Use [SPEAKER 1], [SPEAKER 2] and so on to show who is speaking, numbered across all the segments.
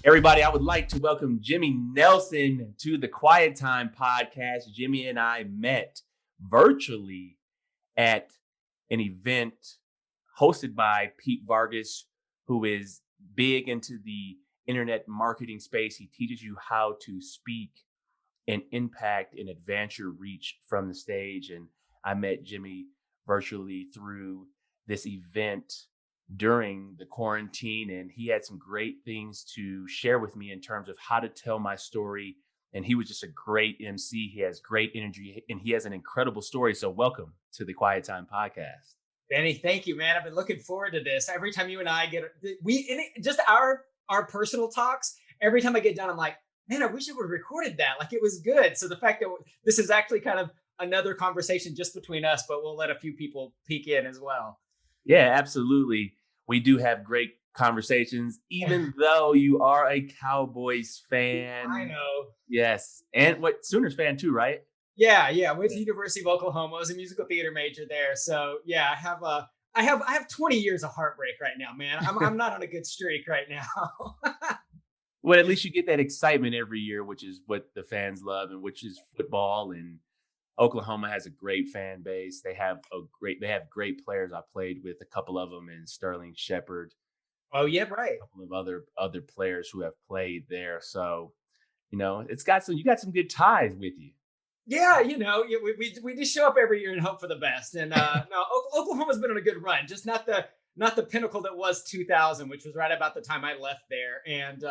[SPEAKER 1] Everybody, I would like to welcome Jimmy Nelson to the Quiet Time podcast. Jimmy and I met virtually at an event hosted by Pete Vargas, who is big into the internet marketing space. He teaches you how to speak and impact and advance your reach from the stage. And I met Jimmy virtually through this event during the quarantine, and he had some great things to share with me in terms of how to tell my story. And he was just a great MC. He has great energy and he has an incredible story. So welcome to the Quiet Time podcast.
[SPEAKER 2] Benny, thank you, man. I've been looking forward to this. Every time you and I just our personal talks. Every time I get done, I'm like, man, I wish I would have recorded that. Like it was good. So the fact that this is actually kind of another conversation just between us, but we'll let a few people peek in as well.
[SPEAKER 1] Yeah, absolutely. We do have great conversations, even though you are a Cowboys fan.
[SPEAKER 2] I know.
[SPEAKER 1] Yes. And what Sooners fan too, right?
[SPEAKER 2] Yeah. Went to the University of Oklahoma. I was a musical theater major there. So yeah, I have 20 years of heartbreak right now, man. I'm not on a good streak right now.
[SPEAKER 1] Well, at least you get that excitement every year, which is what the fans love, and which is football. And Oklahoma has a great fan base. They have great players. I played with a couple of them, and Sterling Shepard.
[SPEAKER 2] Oh yeah, right.
[SPEAKER 1] A couple of other players who have played there. So, you got some good ties with you.
[SPEAKER 2] Yeah, we just show up every year and hope for the best. And no, Oklahoma's been on a good run, just not the pinnacle that was 2000, which was right about the time I left there. And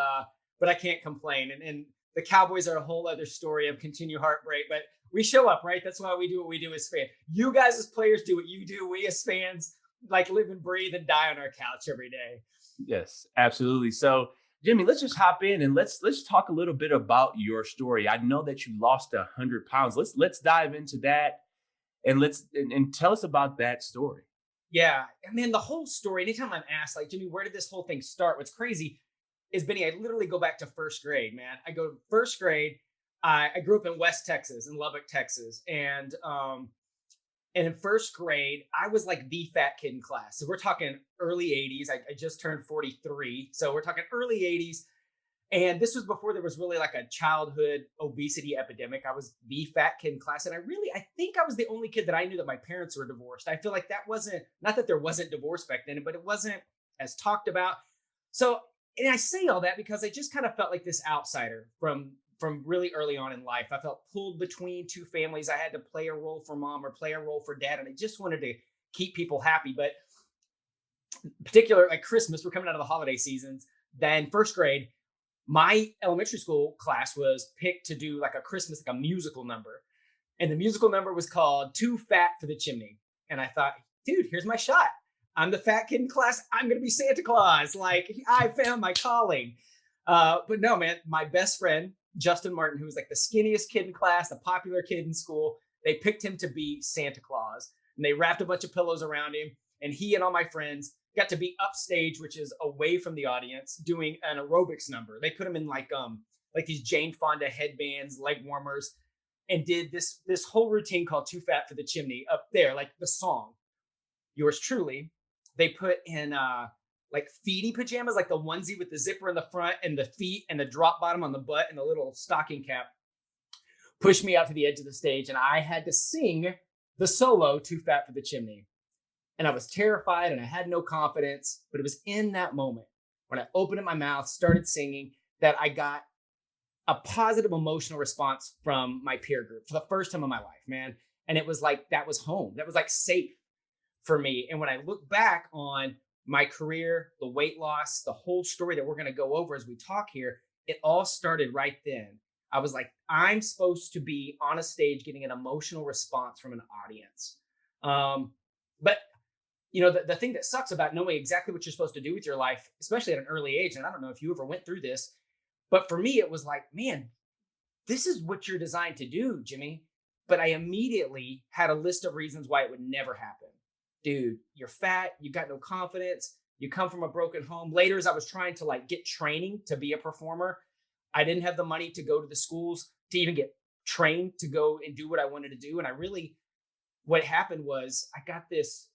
[SPEAKER 2] but I can't complain. And the Cowboys are a whole other story of continued heartbreak. But we show up, right? That's why we do what we do as fans. You guys as players do what you do. We as fans like live and breathe and die on our couch every day.
[SPEAKER 1] Yes, absolutely. So, Jimmy, let's just hop in and let's talk a little bit about your story. I know that you lost 100 pounds. Let's dive into that and and tell us about that story.
[SPEAKER 2] Yeah, I mean the whole story. Anytime I'm asked, like Jimmy, where did this whole thing start? What's crazy is Benny. I literally go back to first grade, man. I go to first grade. I grew up in West Texas, in Lubbock, Texas, and in first grade, I was like the fat kid in class. So we're talking early 80s. I just turned 43. So we're talking early 80s. And this was before there was really like a childhood obesity epidemic. I was the fat kid in class. And I think I was the only kid that I knew that my parents were divorced. I feel like that wasn't, not that there wasn't divorce back then, but it wasn't as talked about. So, and I say all that because I just kind of felt like this outsider from really early on in life. I felt pulled between two families. I had to play a role for mom or play a role for dad. And I just wanted to keep people happy. But particular like Christmas, we're coming out of the holiday seasons. Then first grade, my elementary school class was picked to do like a Christmas, like a musical number. And the musical number was called Too Fat for the Chimney. And I thought, dude, here's my shot. I'm the fat kid in class. I'm going to be Santa Claus. Like I found my calling. But no, man, my best friend, Justin Martin, who was like the skinniest kid in class, the popular kid in school, they picked him to be Santa Claus. And they wrapped a bunch of pillows around him. And he and all my friends got to be upstage, which is away from the audience, doing an aerobics number. They put him in like these Jane Fonda headbands, leg warmers, and did this whole routine called Too Fat for the Chimney up there, like the song. Yours truly, they put in like feety pajamas, like the onesie with the zipper in the front and the feet and the drop bottom on the butt and the little stocking cap, pushed me out to the edge of the stage. And I had to sing the solo Too Fat for the Chimney. And I was terrified and I had no confidence, but it was in that moment when I opened up my mouth, started singing, that I got a positive emotional response from my peer group for the first time in my life, man. And it was like, that was home. That was like safe for me. And when I look back on my career, the weight loss, the whole story that we're going to go over as we talk here, it all started right then. I was like, I'm supposed to be on a stage getting an emotional response from an audience. But the thing that sucks about knowing exactly what you're supposed to do with your life, especially at an early age, and I don't know if you ever went through this, but for me, it was like, man, this is what you're designed to do, Jimmy. But I immediately had a list of reasons why it would never happen. Dude, you're fat, you got no confidence, you come from a broken home. Later, as I was trying to like get training to be a performer, I didn't have the money to go to the schools to even get trained to go and do what I wanted to do. And what happened was I got this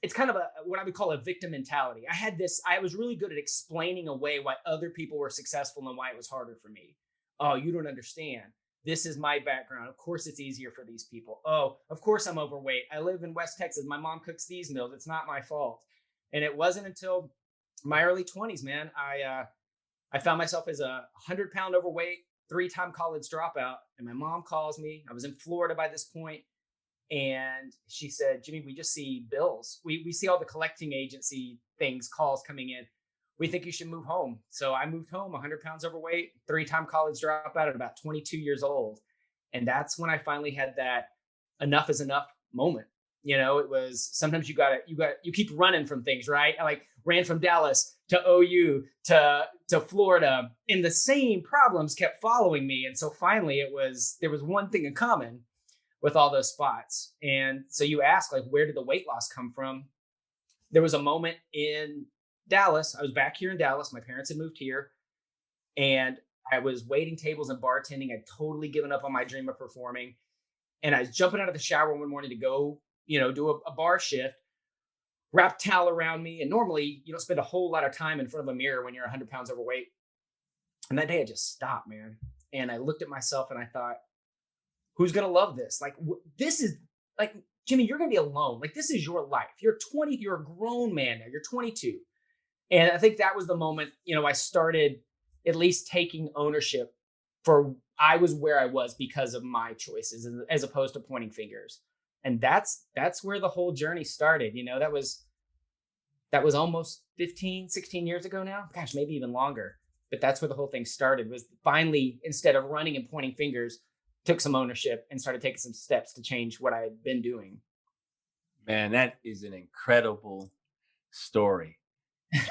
[SPEAKER 2] it's kind of what I would call a victim mentality. I was really good at explaining away why other people were successful and why it was harder for me. Oh, you don't understand. This is my background. Of course it's easier for these people. Oh, of course I'm overweight. I live in West Texas. My mom cooks these meals. It's not my fault. And it wasn't until my early 20s, man, I found myself as a 100-pound overweight, 3-time college dropout. And my mom calls me. I was in Florida by this point. And she said, Jimmy, we just see bills. We see all the collecting agency things, calls coming in. We think you should move home. So I moved home, 100 pounds overweight, 3-time college dropout at about 22 years old. And that's when I finally had that enough is enough moment. It was sometimes you keep running from things, right? I like ran from Dallas to OU to Florida, and the same problems kept following me. And so finally there was one thing in common with all those spots. And so you ask, like, where did the weight loss come from? There was a moment in Dallas. I was back here in Dallas. My parents had moved here, and I was waiting tables and bartending. I'd totally given up on my dream of performing. And I was jumping out of the shower one morning to go, do a bar shift, wrap towel around me. And normally you don't spend a whole lot of time in front of a mirror when you're 100 pounds overweight. And that day I just stopped, man. And I looked at myself and I thought, who's going to love this? Like, this is like, Jimmy, you're going to be alone. Like, this is your life. You're 20, you're a grown man now. You're 22. And I think that was the moment, I started at least taking ownership for I was where I was because of my choices as opposed to pointing fingers. And that's where the whole journey started. That was almost 15, 16 years ago now. Gosh, maybe even longer. But that's where the whole thing started, was finally, instead of running and pointing fingers, took some ownership and started taking some steps to change what I had been doing.
[SPEAKER 1] Man, that is an incredible story.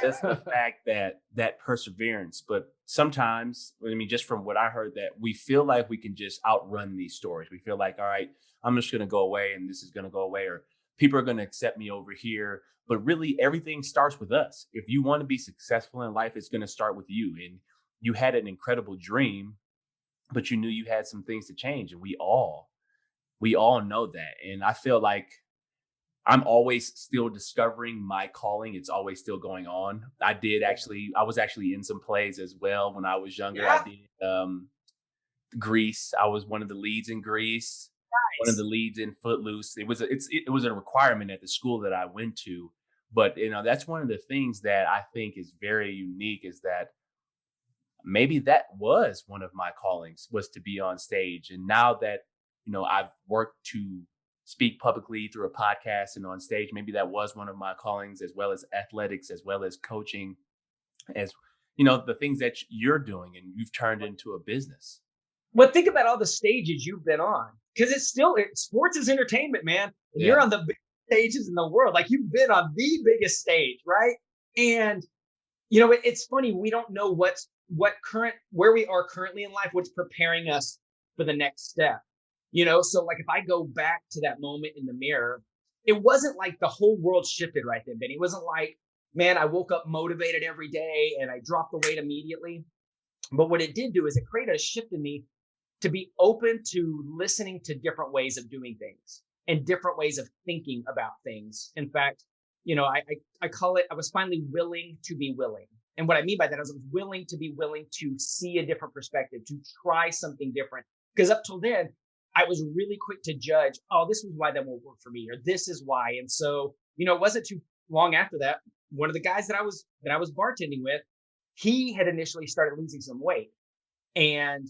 [SPEAKER 1] Just the fact that perseverance, but sometimes, I mean, just from what I heard, that we feel like we can just outrun these stories. We feel like, all right, I'm just going to go away and this is going to go away, or people are going to accept me over here. But really, everything starts with us. If you want to be successful in life, it's going to start with you. And you had an incredible dream, but you knew you had some things to change. And we all know that. And I feel like I'm always still discovering my calling. It's always still going on. I was actually in some plays as well when I was younger.
[SPEAKER 2] Yeah.
[SPEAKER 1] I did Grease. I was one of the leads in Grease, one of the leads in Footloose. It was a requirement at the school that I went to. But that's one of the things that I think is very unique, is that maybe that was one of my callings, was to be on stage. And now that I've worked to speak publicly through a podcast and on stage, maybe that was one of my callings, as well as athletics, as well as coaching, as the things that you're doing and you've turned into a business.
[SPEAKER 2] Well, think about all the stages you've been on, because sports is entertainment, man. And you're on the biggest stages in the world. Like, you've been on the biggest stage, right? And it's funny, we don't know where we are currently in life, what's preparing us for the next step. So like, if I go back to that moment in the mirror, it wasn't like the whole world shifted right then, Benny. It wasn't like, man, I woke up motivated every day and I dropped the weight immediately. But what it did do is it created a shift in me to be open to listening to different ways of doing things and different ways of thinking about things. In fact, I call it, I was finally willing to be willing. And what I mean by that is I was willing to see a different perspective, to try something different. Because up till then, I was really quick to judge, oh, this is why that won't work for me, or this is why. And so, it wasn't too long after that, one of the guys that I was bartending with, he had initially started losing some weight. And,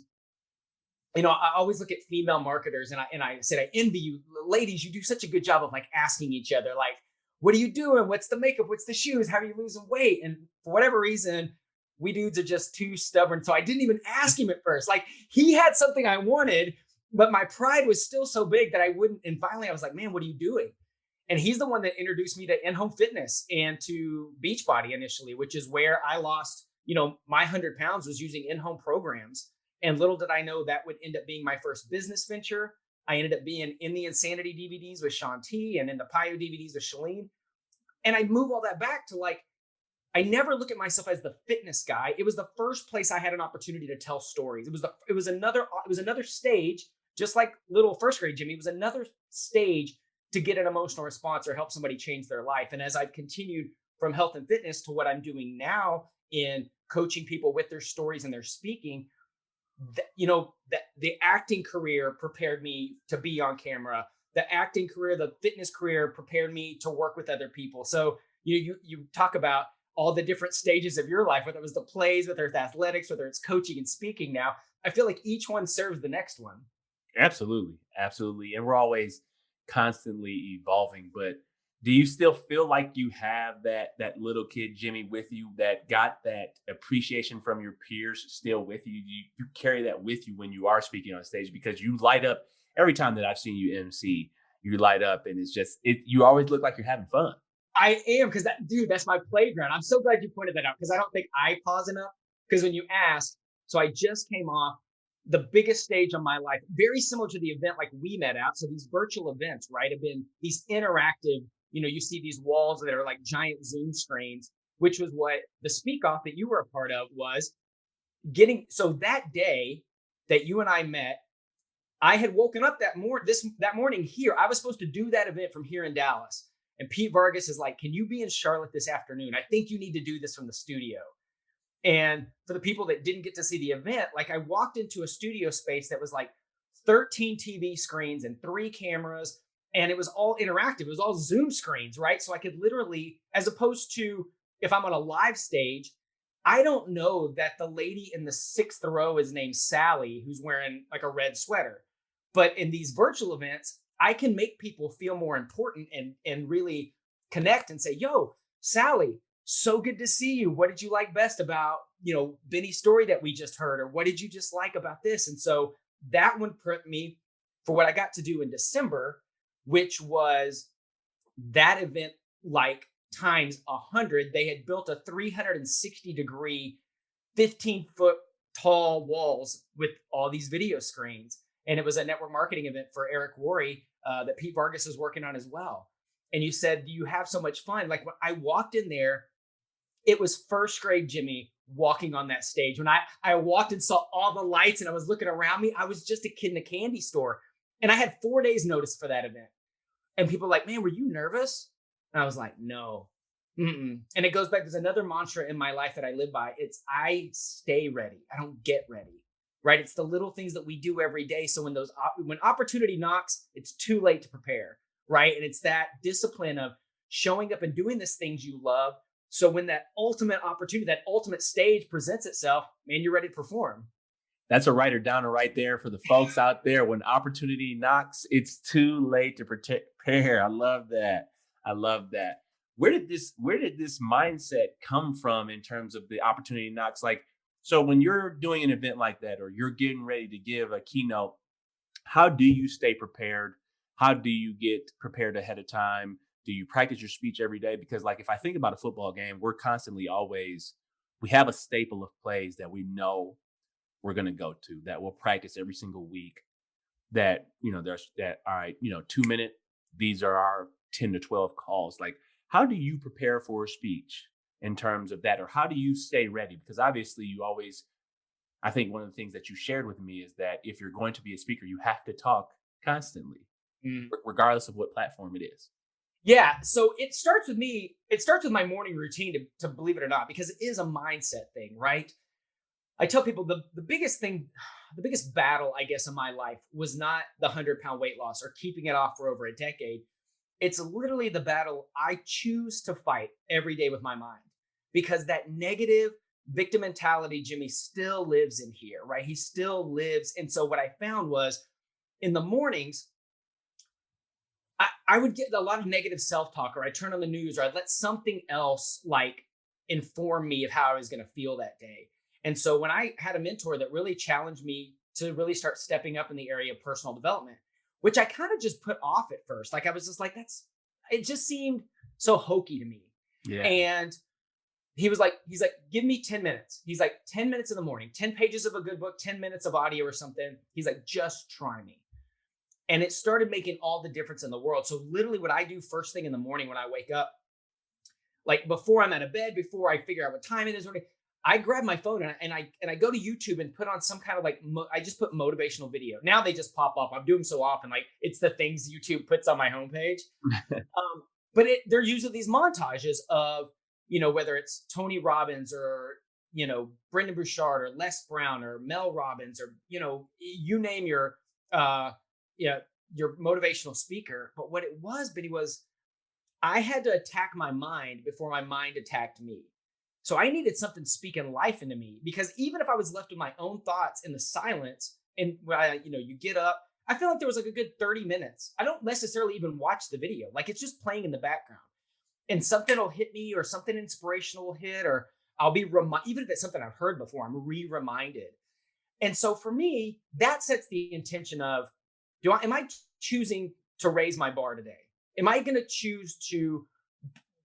[SPEAKER 2] I always look at female marketers and I said, I envy you, ladies. You do such a good job of like asking each other, like, what are you doing? What's the makeup? What's the shoes? How are you losing weight? And for whatever reason, we dudes are just too stubborn. So I didn't even ask him at first. Like, he had something I wanted, but my pride was still so big that I wouldn't. And finally I was like, man, what are you doing? And he's the one that introduced me to in-home fitness and to Beachbody initially, which is where I lost, my 100 pounds was using in-home programs. And little did I know that would end up being my first business venture. I ended up being in the Insanity DVDs with Shaun T and in the Payo DVDs with Shalene. And I move all that back to like, I never look at myself as the fitness guy. It was the first place I had an opportunity to tell stories. It was another stage, just like little first grade Jimmy. It was another stage to get an emotional response or help somebody change their life. And as I've continued from health and fitness to what I'm doing now in coaching people with their stories and their speaking, that the acting career prepared me to be on camera. The acting career, the fitness career prepared me to work with other people. So you talk about all the different stages of your life, whether it was the plays, whether it's athletics, whether it's coaching and speaking now. I feel like each one serves the next one.
[SPEAKER 1] Absolutely, absolutely. And we're always constantly evolving. But do you still feel like you have that little kid Jimmy with you that got that appreciation from your peers still with you? You carry that with you when you are speaking on stage because you light up every time that I've seen you MC. You light up, and it's just it. You always look like you're having fun.
[SPEAKER 2] I am, because that's my playground. I'm so glad you pointed that out, because I don't think I pause enough. Because when you ask, so I just came off the biggest stage of my life, very similar to the event like we met at. So these virtual events, right, have been these interactive, you see these walls that are like giant Zoom screens, which was what the speak off that you were a part of was getting. So that day that you and I met, I had woken up that morning here. I was supposed to do that event from here in Dallas. And Pete Vargas is like, can you be in Charlotte this afternoon? I think you need to do this from the studio. And for the people that didn't get to see the event, like I walked into a studio space that was like 13 TV screens and 3 cameras, and it was all interactive. It was all Zoom screens, right? So I could literally, as opposed to if I'm on a live stage, I don't know that the lady in the 6th row is named Sally, who's wearing like a red sweater. But in these virtual events, I can make people feel more important and really connect and say, yo, Sally, so good to see you. What did you like best about, Benny's story that we just heard? Or what did you just like about this? And so that one prepped me for what I got to do in December, which was that event like times 100. They had built a 360-degree, 15-foot tall walls with all these video screens. And it was a network marketing event for Eric Worre that Pete Vargas is working on as well. And you said, you have so much fun. Like when I walked in there, it was first grade Jimmy walking on that stage. When I walked and saw all the lights and I was looking around me, I was just a kid in a candy store. And I had 4 days notice for that event. And people were like, man, were you nervous? And I was like, no. Mm-mm. And it goes back, there's another mantra in my life that I live by. It's I stay ready. I don't get ready. Right? It's the little things that we do every day. So when opportunity knocks, it's too late to prepare, right? And it's that discipline of showing up and doing the things you love. So when that ultimate opportunity, that ultimate stage presents itself, man, you're ready to perform.
[SPEAKER 1] That's a writer downer right there for the folks out there. When opportunity knocks, it's too late to prepare. I love that. I love that. Where did this mindset come from in terms of the opportunity knocks? Like, so when you're doing an event like that, or you're getting ready to give a keynote, how do you stay prepared? How do you get prepared ahead of time? Do you practice your speech every day? Because like, if I think about a football game, we're constantly we have a staple of plays that we know we're going to go to, that we'll practice every single week, that, there's that, all right, 2 minute, these are our 10 to 12 calls. Like, how do you prepare for a speech in terms of that? Or how do you stay ready? Because obviously I think one of the things that you shared with me is that if you're going to be a speaker, you have to talk constantly, regardless of what platform it is.
[SPEAKER 2] Yeah. So it starts with me. It starts with my morning routine, to believe it or not, because it is a mindset thing, right? I tell people the biggest battle, I guess, in my life was not the 100-pound weight loss or keeping it off for over a decade. It's literally the battle I choose to fight every day with my mind, because that negative victim mentality, Jimmy, still lives in here, right? He still lives. And so what I found was in the mornings, I would get a lot of negative self-talk, or I'd turn on the news, or I'd let something else like inform me of how I was going to feel that day. And so when I had a mentor that really challenged me to really start stepping up in the area of personal development, which I kind of just put off at first. Like I was just like, it just seemed so hokey to me.
[SPEAKER 1] Yeah.
[SPEAKER 2] And he's like, give me 10 minutes. He's like, 10 minutes in the morning, 10 pages of a good book, 10 minutes of audio or something. He's like, just try me. And it started making all the difference in the world. So literally what I do first thing in the morning when I wake up, like before I'm out of bed, before I figure out what time it is, I grab my phone and I go to YouTube and put on some kind of like I just put motivational video. Now they just pop up. I'm doing so often, like it's the things YouTube puts on my homepage. Um, but they're usually these montages of, whether it's Tony Robbins or, Brendan Bouchard or Les Brown or Mel Robbins or, you name uh, yeah, your motivational speaker. But what it was, Benny, was I had to attack my mind before my mind attacked me. So I needed something speaking life into me, because even if I was left with my own thoughts in the silence, and you get up, I feel like there was like a good 30 minutes. I don't necessarily even watch the video. Like it's just playing in the background, and something will hit me or something inspirational will hit, or I'll be even if it's something I've heard before, I'm reminded. And so for me, that sets the intention of, am I choosing to raise my bar today? Am I going to choose to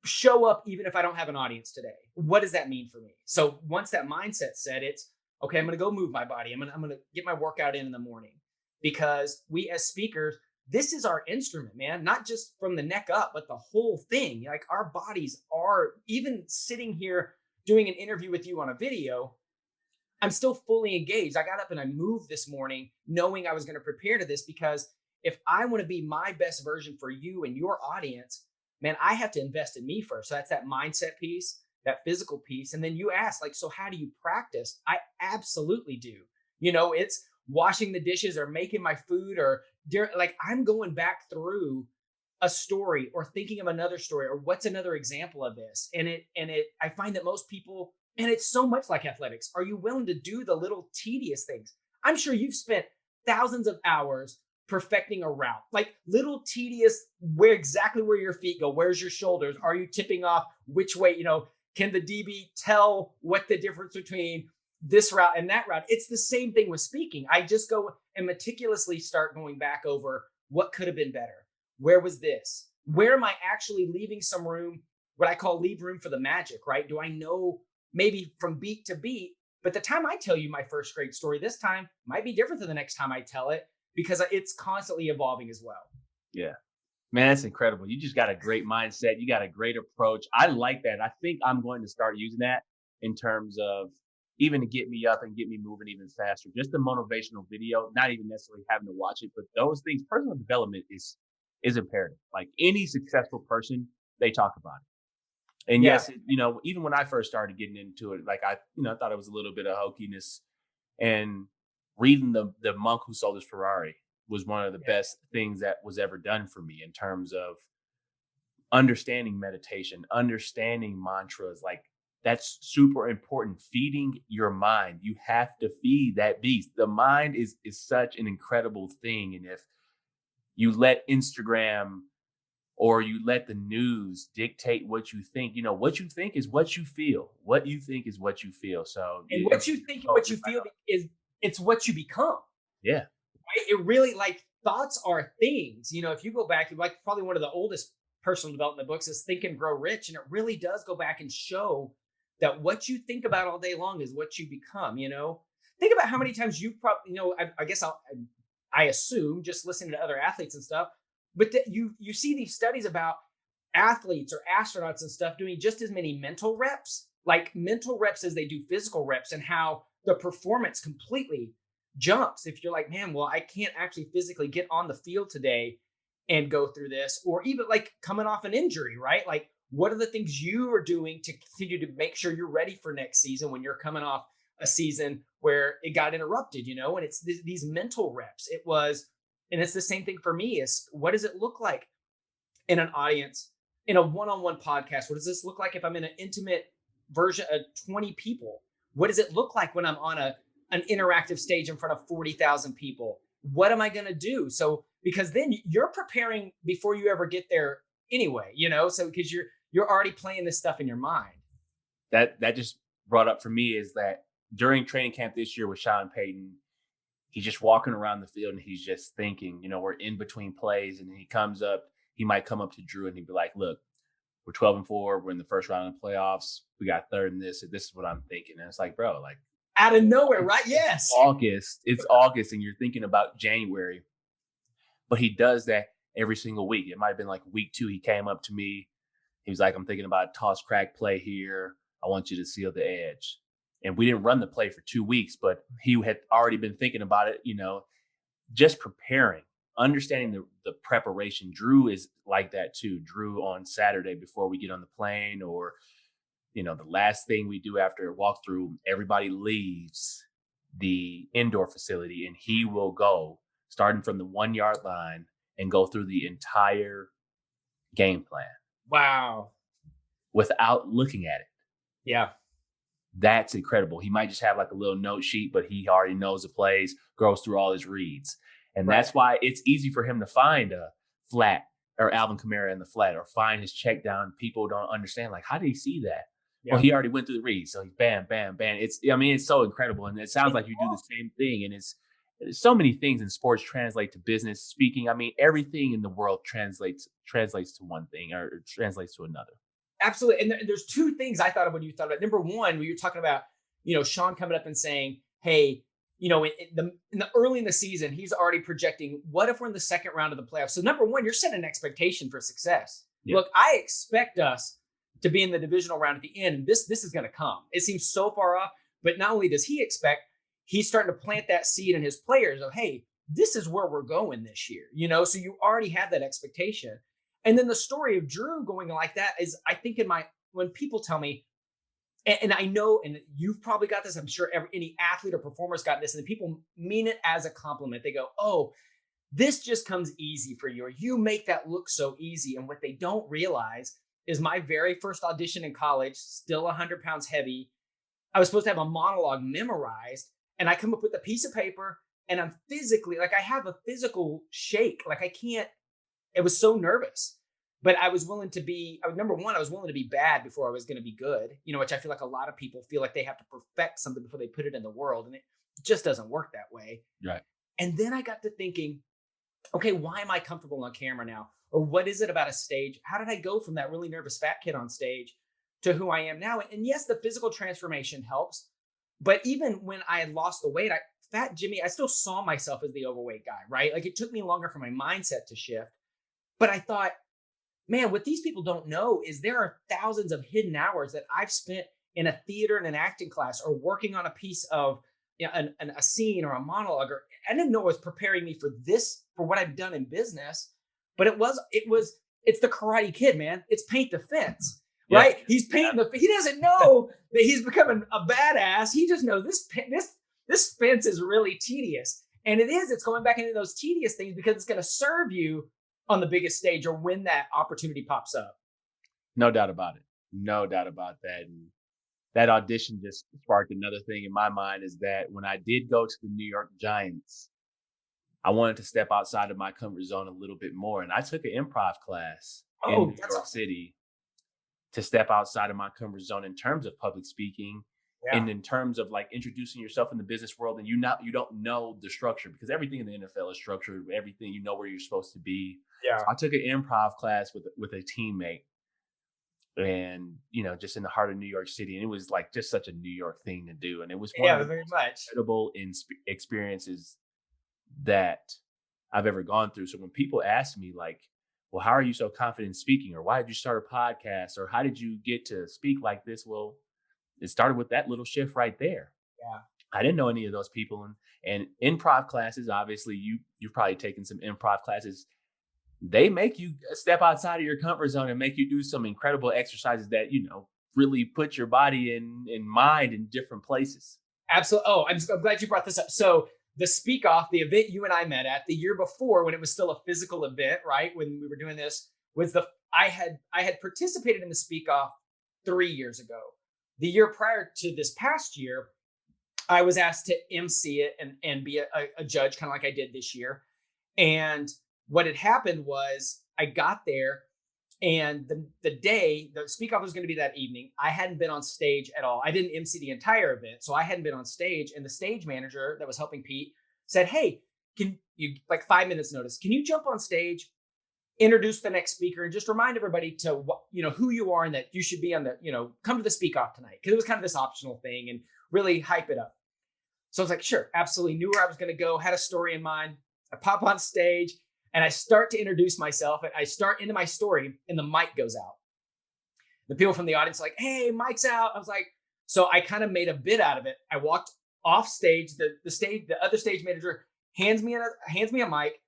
[SPEAKER 2] show up even if I don't have an audience today? What does that mean for me? So once that mindset set, it's okay, I'm going to go move my body. I'm going to get my workout in the morning, because we as speakers, this is our instrument, man, not just from the neck up, but the whole thing. Like our bodies are, even sitting here doing an interview with you on a video, I'm still fully engaged. I got up and I moved this morning knowing I was going to prepare to this, because if I want to be my best version for you and your audience, man, I have to invest in me first. So that's that mindset piece, that physical piece. And then you ask, like, so how do you practice? I absolutely do. It's washing the dishes or making my food, or like I'm going back through a story or thinking of another story, or what's another example of this. I find that most people, and it's so much like athletics, are you willing to do the little tedious things? I'm sure you've spent thousands of hours perfecting a route, like little tedious, exactly where your feet go, where's your shoulders, are you tipping off which way, can the DB tell what the difference between this route and that route? It's the same thing with speaking. I just go and meticulously start going back over what could have been better. Where was this? Where am I actually leaving some room, what I call leave room for the magic, right? Do I know maybe from beat to beat, but the time I tell you my first grade story this time might be different than the next time I tell it, because it's constantly evolving as well.
[SPEAKER 1] Yeah. Man, that's incredible. You just got a great mindset. You got a great approach. I like that. I think I'm going to start using that in terms of even to get me up and get me moving even faster. Just a motivational video, not even necessarily having to watch it, but those things, personal development is imperative. Like any successful person, they talk about it. And
[SPEAKER 2] Yeah.
[SPEAKER 1] yes, even when I first started getting into it, like I thought it was a little bit of hokiness. And reading the Monk Who Sold His Ferrari was one of the best things that was ever done for me in terms of understanding meditation, understanding mantras. Like that's super important. Feeding your mind. You have to feed that beast. The mind is such an incredible thing. And if you let Instagram or you let the news dictate what you think, what you think is what you feel. What you think is what you feel. So
[SPEAKER 2] And what you think and what you feel is, it's what you become.
[SPEAKER 1] Yeah.
[SPEAKER 2] Right? It really, like, thoughts are things. If you go back, like probably one of the oldest personal development books is Think and Grow Rich. And it really does go back and show that what you think about all day long is what you become. Think about how many times you probably, I guess I assume, just listening to other athletes and stuff, but that you see these studies about athletes or astronauts and stuff doing just as many mental reps as they do physical reps, and how the performance completely jumps if you're like, man, well, I can't actually physically get on the field today and go through this, or even like coming off an injury, right? Like, what are the things you are doing to continue to make sure you're ready for next season when you're coming off a season where it got interrupted, and it's these mental reps. And it's the same thing for me, is what does it look like in an audience, in a one-on-one podcast? What does this look like if I'm in an intimate version of 20 people? What does it look like when I'm on an interactive stage in front of 40,000 people? What am I going to do? So, because then you're preparing before you ever get there anyway, so because you're already playing this stuff in your mind.
[SPEAKER 1] That just brought up for me is that during training camp this year with Sean Payton, he's just walking around the field and he's just thinking, we're in between plays, and he might come up to Drew and he'd be like, look, we're 12-4. We're in the first round of the playoffs. We got third in this. This is what I'm thinking. And it's like, bro, like
[SPEAKER 2] out of nowhere, right? Yes.
[SPEAKER 1] It's August and you're thinking about January. But he does that every single week. It might have been like week 2. He came up to me. He was like, I'm thinking about a toss crack play here. I want you to seal the edge. And we didn't run the play for 2 weeks, but he had already been thinking about it, just preparing, understanding the preparation. Drew is like that too. Drew on Saturday before we get on the plane, or the last thing we do after a walkthrough, everybody leaves the indoor facility and he will go starting from the 1 yard line and go through the entire game plan.
[SPEAKER 2] Wow.
[SPEAKER 1] Without looking at it.
[SPEAKER 2] Yeah.
[SPEAKER 1] That's incredible. He might just have like a little note sheet, but he already knows the plays, goes through all his reads. And that's why it's easy for him to find a flat or Alvin Kamara in the flat, or find his check down. People don't understand, like, how did he see that? Yeah. Well, he already went through the reads. So he's bam, bam, bam. It's so incredible. And it sounds like you do the same thing. And it's so many things in sports translate to business speaking. I mean, everything in the world translates to one thing or translates to another.
[SPEAKER 2] Absolutely. And there's two things I thought of when you thought about it. Number one, when you're talking about, Sean coming up and saying, hey, in the early in the season, he's already projecting, what if we're in the second round of the playoffs? So number one, you're setting an expectation for success. Yeah. Look, I expect us to be in the divisional round at the end. And this is going to come. It seems so far off, but not only does he expect, he's starting to plant that seed in his players of, hey, this is where we're going this year. So you already have that expectation. And then the story of Drew going like that is, I think when people tell me, and I know, and you've probably got this, I'm sure any athlete or performer's got this, and people mean it as a compliment. They go, oh, this just comes easy for you, or you make that look so easy. And what they don't realize is my very first audition in college, still 100 pounds heavy, I was supposed to have a monologue memorized, and I come up with a piece of paper, and I'm physically, like I have a physical shake, like I can't, it was so nervous, but I was willing to be, number one, I was willing to be bad before I was going to be good, which I feel like a lot of people feel like they have to perfect something before they put it in the world. And it just doesn't work that way.
[SPEAKER 1] Right.
[SPEAKER 2] And then I got to thinking, okay, why am I comfortable on camera now? Or what is it about a stage? How did I go from that really nervous fat kid on stage to who I am now? And yes, the physical transformation helps. But even when I had lost the weight, Fat Jimmy, I still saw myself as the overweight guy, right? Like it took me longer for my mindset to shift. But I thought, man, what these people don't know is there are thousands of hidden hours that I've spent in a theater and an acting class, or working on a piece of a scene or a monologue. Or I didn't know it was preparing me for what I've done in business, but it's the Karate Kid, man. It's paint the fence, right? He's painting he doesn't know that he's becoming a badass. He just knows this fence is really tedious. And it's going back into those tedious things because it's going to serve you on the biggest stage or when that opportunity pops up.
[SPEAKER 1] No doubt about it. No doubt about that. And that audition just sparked another thing in my mind, is that when I did go to the New York Giants, I wanted to step outside of my comfort zone a little bit more. And I took an improv class in New York City to step outside of my comfort zone in terms of public speaking. Yeah. And in terms of like introducing yourself in the business world, and you don't know the structure, because everything in the NFL is structured, everything, where you're supposed to be. Yeah. So I took an improv class with a teammate, and just in the heart of New York City, and it was like just such a New York thing to do, and it was one of the most incredible experiences that I've ever gone through. So when people ask me like, well, how are you so confident in speaking, or why did you start a podcast, or how did you get to speak like this? Well, it started with that little shift right there.
[SPEAKER 2] Yeah.
[SPEAKER 1] I didn't know any of those people. And improv classes, obviously you've probably taken some improv classes. They make you step outside of your comfort zone and make you do some incredible exercises that, really put your body and mind in different places.
[SPEAKER 2] Absolutely. Oh, I'm glad you brought this up. So the Speak Off, the event you and I met at the year before, when it was still a physical event, right? When we were doing this, was I had participated in the Speak Off 3 years ago. The year prior to this past year, I was asked to MC it and be a judge, kind of like I did this year. And what had happened was I got there, and the Speak Off was going to be that evening. I hadn't been on stage at all. I didn't MC the entire event, so I hadn't been on stage. And the stage manager that was helping Pete said, hey, can you, like 5 minutes notice, can you jump on stage, introduce the next speaker, and just remind everybody to, who you are, and that you should be on the, come to the Speak Off tonight. Cause it was kind of this optional thing, and really hype it up. So I was like, sure, absolutely. Knew where I was going to go, had a story in mind. I pop on stage and I start to introduce myself, and I start into my story, and the mic goes out. The people from the audience are like, hey, mic's out. I was like, So I kind of made a bit out of it. I walked off stage. The other stage manager hands me a mic.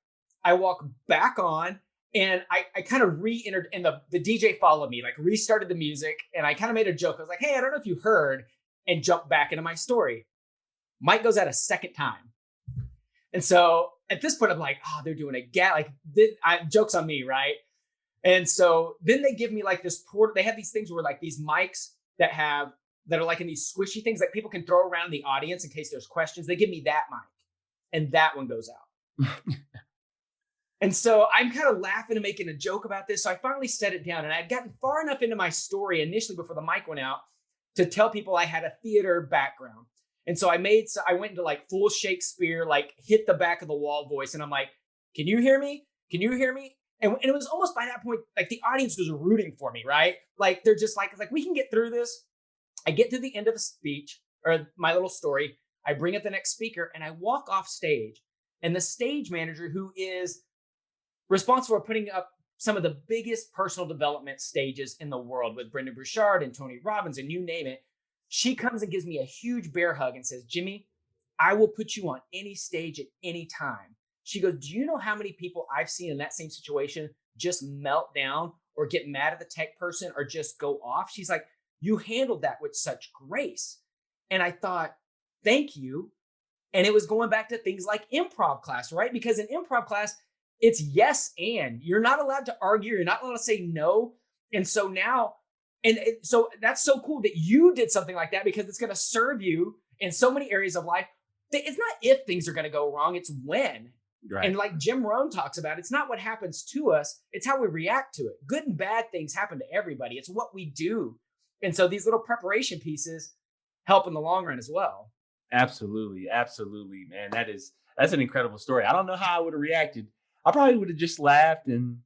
[SPEAKER 2] I walk back on, and I kind of re-entered, and the DJ followed me, like restarted the music, and I kind of made a joke. I was like, "Hey, I don't know if you heard," and jumped back into my story. Mic goes out a second time, and so at this point, I'm like, "Oh, they're doing joke's on me, right?" And so then they give me like this port. They have these things where like these mics that are like in these squishy things that people can throw around the audience in case there's questions. They give me that mic, and that one goes out. And so I'm kind of laughing and making a joke about this. So I finally set it down, and I'd gotten far enough into my story initially before the mic went out to tell people I had a theater background. And so I went into like full Shakespeare, like hit the back of the wall voice. And I'm like, "Can you hear me? Can you hear me?" And it was almost by that point, like the audience was rooting for me, right? Like they're just like, "We can get through this." I get to the end of the speech or my little story. I bring up the next speaker, and I walk off stage. And the stage manager, who is responsible for putting up some of the biggest personal development stages in the world with Brendan Burchard and Tony Robbins and you name it, she comes and gives me a huge bear hug and says, "Jimmy, I will put you on any stage at any time." She goes, "Do you know how many people I've seen in that same situation just melt down or get mad at the tech person or just go off?" She's like, "You handled that with such grace." And I thought, thank you. And it was going back to things like improv class, right? Because in improv class, it's yes and. You're not allowed to argue. You're not allowed to say no. And so now, so that's so cool that you did something like that, because it's going to serve you in so many areas of life. It's not if things are going to go wrong, it's when. Right. And like Jim Rohn talks about, it's not what happens to us, it's how we react to it. Good and bad things happen to everybody. It's what we do. And so these little preparation pieces help in the long run as well.
[SPEAKER 1] Absolutely. Absolutely, man. That's an incredible story. I don't know how I would have reacted. I probably would have just laughed and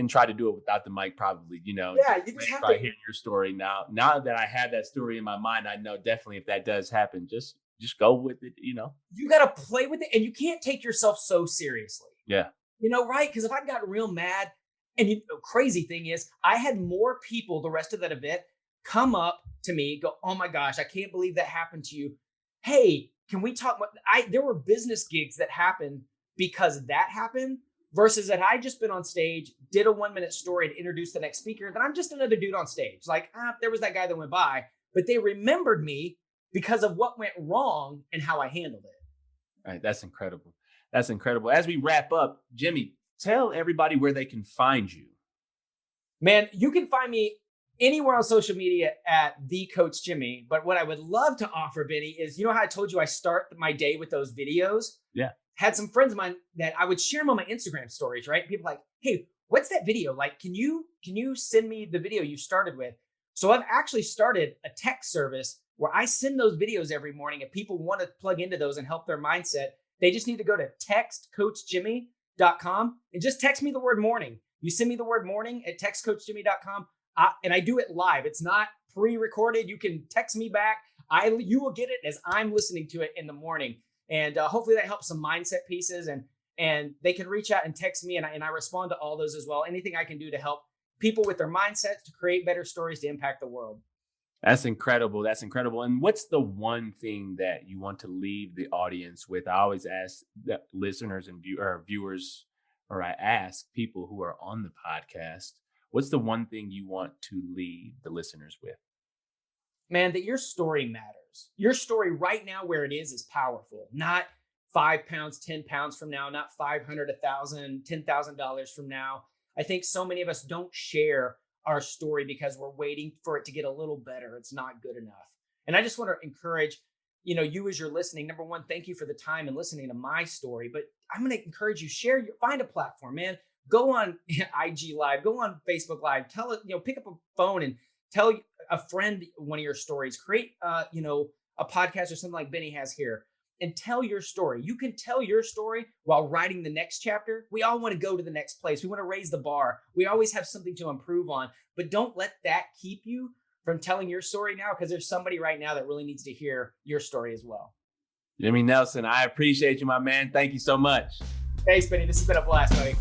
[SPEAKER 1] tried to do it without the mic, probably,
[SPEAKER 2] Yeah, you just have to
[SPEAKER 1] hear your story now. Now that I have that story in my mind, I know definitely if that does happen, just go with it,
[SPEAKER 2] You got to play with it, and you can't take yourself so seriously.
[SPEAKER 1] Yeah.
[SPEAKER 2] Right? Because if I got real mad, and the crazy thing is, I had more people the rest of that event come up to me, go, "Oh my gosh, I can't believe that happened to you. Hey, can we talk?" There were business gigs that happened because that happened, versus that I just been on stage, did a 1-minute story and introduced the next speaker. Then I'm just another dude on stage. Like, there was that guy that went by, but they remembered me because of what went wrong and how I handled it.
[SPEAKER 1] All right. That's incredible. That's incredible. As we wrap up, Jimmy, tell everybody where they can find you.
[SPEAKER 2] Man, you can find me anywhere on social media at the Coach Jimmy. But what I would love to offer, Benny, is, how I told you I start my day with those videos?
[SPEAKER 1] Yeah.
[SPEAKER 2] Had some friends of mine that I would share them on my Instagram stories, right? People like, "Hey, what's that video? Like, can you send me the video you started with?" So I've actually started a text service where I send those videos every morning. If people want to plug into those and help their mindset, they just need to go to textcoachjimmy.com and just text me the word morning. You send me the word morning at textcoachjimmy.com. And I do it live. It's not pre-recorded. You can text me back. You will get it as I'm listening to it in the morning. And hopefully that helps some mindset pieces, and they can reach out and text me, and I respond to all those as well. Anything I can do to help people with their mindsets to create better stories to impact the world.
[SPEAKER 1] That's incredible. That's incredible. And what's the one thing that you want to leave the audience with? I always ask the listeners and viewers, or I ask people who are on the podcast, what's the one thing you want to leave the listeners with?
[SPEAKER 2] Man, that your story matters. Your story right now where it is powerful. Not 5 pounds, 10 pounds from now, not 500, 1,000, $10,000 from now. I think so many of us don't share our story because we're waiting for it to get a little better. It's not good enough. And I just want to encourage, you as you're listening, number one, thank you for the time and listening to my story. But I'm going to encourage you, find a platform, man. Go on IG Live, go on Facebook Live, pick up a phone and tell a friend one of your stories. Create, a podcast or something like Benny has here, and tell your story. You can tell your story while writing the next chapter. We all want to go to the next place. We want to raise the bar. We always have something to improve on, but don't let that keep you from telling your story now, because there's somebody right now that really needs to hear your story as well.
[SPEAKER 1] Jimmy Nelson, I appreciate you, my man. Thank you so much.
[SPEAKER 2] Thanks, Benny. This has been a blast, buddy.